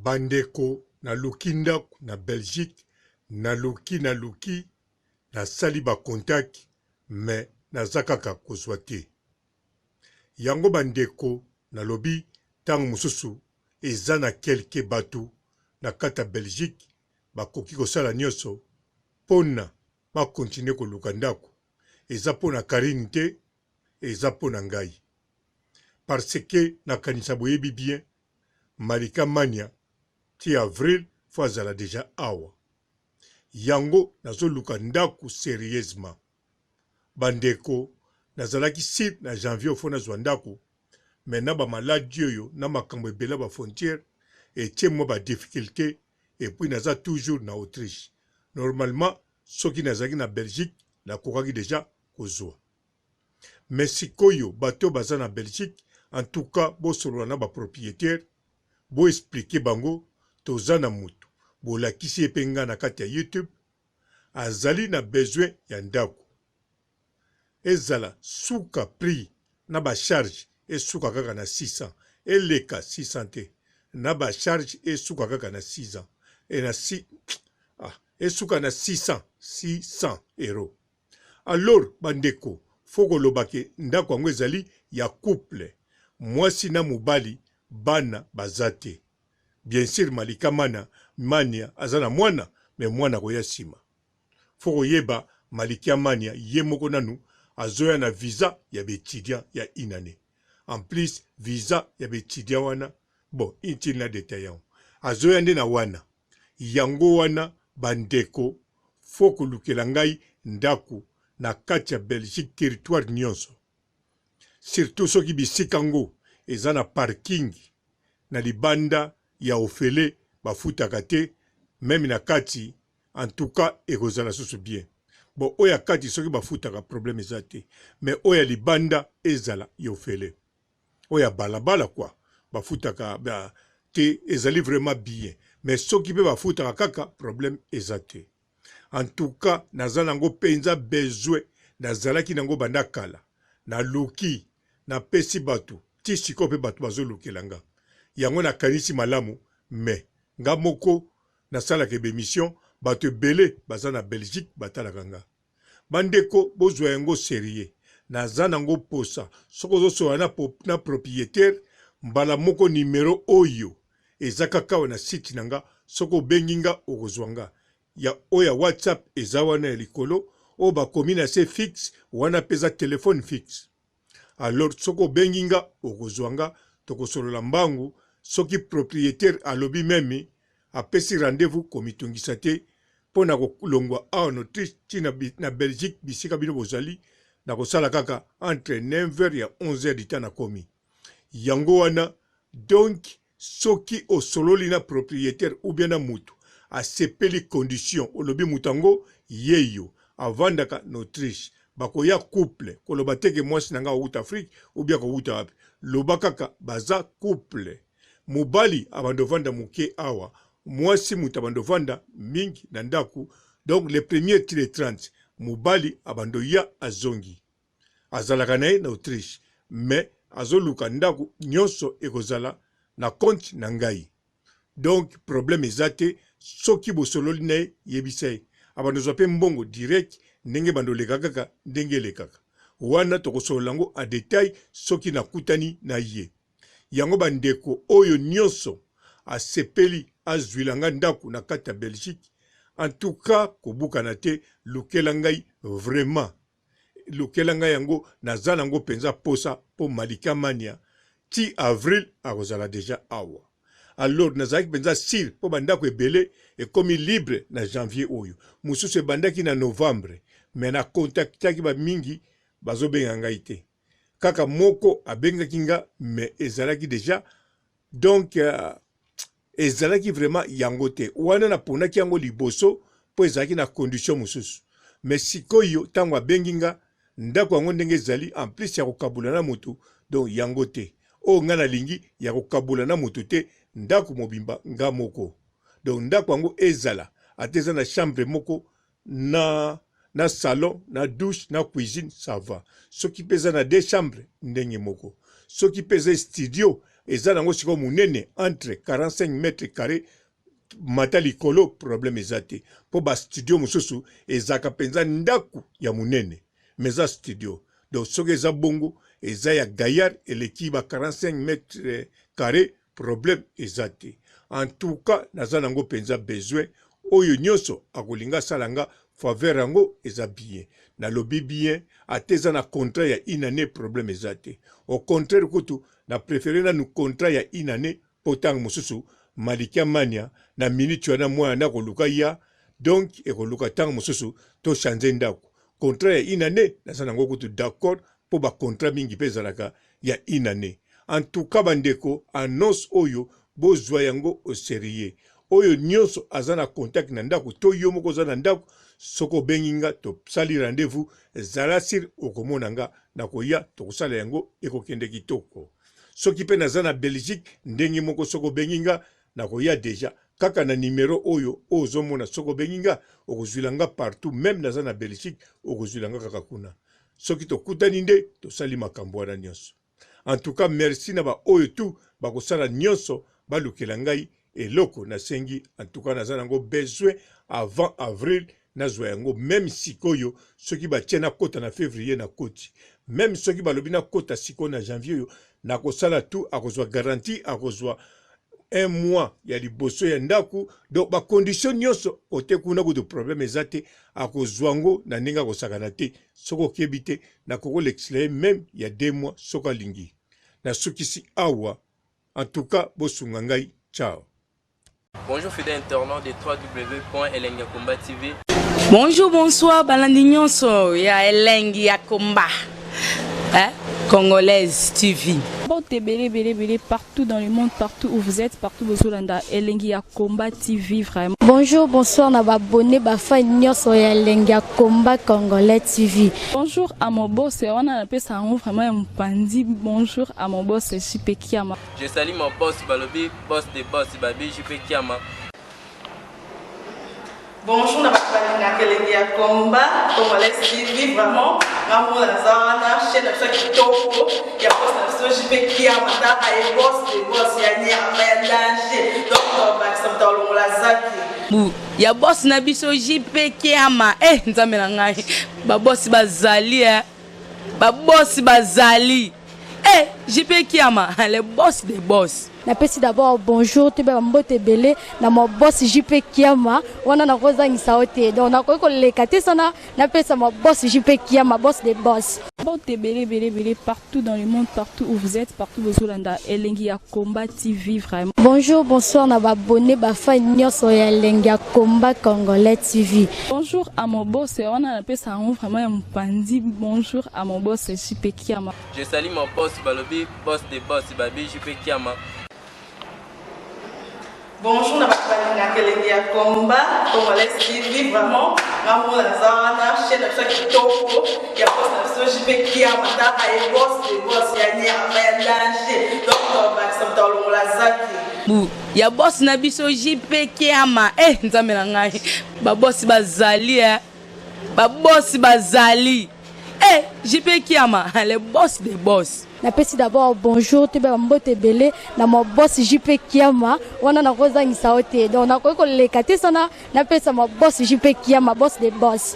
bandeko na luki ndako na Belgique na luki na sali ba contact mais naza kaka kozwa te. Yango bandeko na lobi tango mosusu eza na kelke bato na kata Belgique bakoki kosala nyonso pona ba continue koluka ndako. Eza pona Karine te, eza pona ngai. Parce que nakanisa boyebi bien Malika Mania ti avril fo azala deja awa. Yango nazoluka ndako sérieusement. Bandeko nazalaki site na janvier ofo nazwa ndako, mais na ba maladie oyo na makambo ebele ba frontière etie mwa ba difficulté et puis naza toujours na Autriche. Normalement soki nazalaki na Belgique nakokaki deja kozwa. Mais sikoyo bato baza na Belgique, en tout cas bosolola na ba propriétaire bo expliquer bango toza na mutu bolakisi epenga na kati ya YouTube azali na besoin ya ndako. Ezala suka prix na ba charge esuka kaka na 600 eleka 600 te na ba charge esuka kaka na 6 ans et na esuka na 600 euros. Alors bandeko foko lobake ndako yango ezali ya couple mwasi na mobali bana bazate. Bien sûr Malika Mania azana mwana mais mwana koya sima. Foko yeba Malika Mania ye moko nanu azoya na visa ya betudiant ya inane. En plus visa ya betudiant wana bon intil na détaillant. Azoya nde na wana. Yango wana bandeko foko lukela ngai ndako na kati ya Belgique territoire nyonso. Surtout soki bisikango eza na parking na libanda ya ofele bafutaka te, même na kati en tout cas ekozala susu bien. Bon oya kati soki bafutaka problème eza te, mais oya libanda ezala ya ofele. Oya balabala quoi bafutaka te ezali vraiment bien, mais soki pe bafutaka kaka problème eza te. En tout cas naza nango penza besoin nazalaki nango banda kala na luki na pesi batu ti siko pe batu bazolukela nga. Yango na kanisi malamu, mais nga moko nasalaka bemission batu ebele baza na Belgique batalaka nga. Bandeko bozwa yango sérieux naza nango posa soko zosola na propriétaire mbala moko numéro oyo eza kaka na site nanga soko bengi nga okozwa nga. Ya oya WhatsApp eza wana ya likolo o bakomi na se fixe wana peza téléphone fixe. Alors soko bengi nga okozwa nga tokosolola mbangu soki propriétaire alobi memi apesi rendez-vous komitungisa te pona kolongwa awa na Autriche ti na Belgique bisika bino bozali na kosala kaka entre 9h ya 11h du temps na komi. Yango wana donc soki osololi na propriétaire ou bien na mutu asepeli condition olobi mutango yeyo avandaka na Autriche bakoya couple koloba teke mwasi nanga outa Afrique ou bien ko outa wapi loba kaka baza couple mobali abandovanda muke awa mwasi muta abandovanda mingi na ndaku. Donc le premier tile 30 mobali abandoya azongi azalaka naye na Autriche mais azoluka ndaku nyonso ekozala na compte na ngai. Donc problème ezate soki bosololi naye yebisai abandozwa pe mbongo direct ndenge bandoleka kaka ndenge lekaka wana tokosolola ngo a détail soki nakutani na ye. Yango bandeko oyo nyonso asepeli azwilanga ndako na kati ya Belgique, en tout cas kobukana te lukela ngai vraiment lukela ngai yango naza nango penza posa po Malika Mania ti avril akozala deja awa. Alors nazalaki penza sir po bandako ebele ekomi libre na janvier oyo mususu ebandaki na novembre, mais na contactaki ba mingi bazobenga ngai te kaka moko abengaki nga mais ezalaki deja donc ezalaki vraiment yango te wana naponaki yango liboso po ezalaki na condition mususu. Mais sikoyo tango abengi nga ndako yango ndenge ezali en plus ya kokabula na mutu donc yango te o nga nalingi ya kokabula na mutu te ndako mobimba nga moko. Donc ndako yango ezala ateza na chambre moko na salon, na douche, na cuisine, ça va. Ce qui pèse na deux chambres, ndenge moko. Ce qui pèse studio, eza nango siko munene entre 45 mètres carrés mata likolo problème eza te mpo bastudio mosusu ezaka mpenza ndako ya munene mais eza studio donc soki eza bongo eza ya gaillard eleki ba 45 mètres carrés problème eza te en tout cas naza nango mpenza besoin oyo nyonso akolinga salanga faveur yango eza bien nalobi bien ate eza na contrat ya une année problème eza te au contraire kutu na préféré nanu contrat ya une année mpo ntango mosusu Malikia Mania na minute wana mwana koluka ya donc ekoluka ntango mosusu to changer ndako contrat ya une année naza nango kutu d'accord po ba contrat mingi mpe ezalaka ya une année en tout cas bandeko annonce oyo bozwa yango au sérieux oyo nyonso aza na contact na ndako to yo moko oza na ndako soko benginga to sali rendez-vous zala sir okomona nga na koya to kusala yango ekokende kitoko soki pe naza na Belgique ndenge moko soko benginga na koya deja kaka na numéro oyo ozomona soko benginga okozwilanga partout même naza na Belgique okozwilanga kaka kuna soki tokutani nde tosali makambo wana nyonso en tout cas merci na ba oyo tu bakosala nyonso balukela ngai eloko nasengi en tout cas naza nango besoin avant avril nazwa yango même sikoyo soki batie na kota na février na koti même soki balobi na kota sikoyo na janvier yo nakosala tout akozwa garantie akozwa un mois ya liboso ya ndaku donc ba condition nyonso ote kuna kutu problème eza te akozwa ngo na ndenge akosakana te soko okebi te nakoko l'exclame même ya 2 mois soko alingi nasukisi awa en tout cas bosunga ngai ciao. Bonjour fidèles internautes de www.elengiakomba TV. Bonjour, bonsoir, balandi nyonso ya Elengi ya Komba. Congolaise TV. Bon, bélé partout dans le monde, partout où vous êtes, partout où vous êtes, Elengi ya Komba TV vraiment. Bonjour, bonsoir, na abonné ba fan nyonso ya Elengi ya Komba Congolais TV. Bonjour à mon boss, on a appelé ça vraiment un pandi. Bonjour à mon boss, JP Kiama. Je salue mon boss Balobi, boss des boss Babi, JP Kiama. Bonjour, na Elengi ya Komba Congolais TV vraiment. Ngamo na zana chaîne de kitoko ya boss na JP Kiama ta ay boss des boss ya nyama ya danger. Donc ba samta longola zaki. Ya boss na biso JP Kiama nzambe na ngai ba boss bazali ba boss bazali JP Kiama le boss des boss. Napesi d'abord bonjour tu ba mbote belé na mo boss JP Kiama wana na kozangisa ote donc na ko lekate sana napesa mo boss JP Kiama boss des boss. Bon, bélé partout dans le monde, partout où vous êtes, partout où vous êtes, Elengi ya Komba TV vraiment. Bonjour, bonsoir, na abonné ba fan nyonso ya Elengi ya Komba Congolais TV. Bonjour à mon boss, on a appelé ça vraiment un pandi. Bonjour à mon boss JP Kiama. Je salue mon boss Balobi, boss des boss Babi, JP Kiama. Bonjour, na Elengi ya Komba Congolais TV vraiment. Ngamo na zana chaîne de kitoko ya boss na JP Kiama ta ay boss des boss ya nyama ya danger. Donc ba samta longola zaki. Ya boss na biso JP Kiama nzambe na ngai ba boss bazali ba boss bazali JP Kiama le boss des boss. Napesi d'abord bonjour tu ba mbote belé na mo boss JP Kiama wana na kozangisa ote donc na ko lekate sana napesa mo boss JP Kiama boss des boss.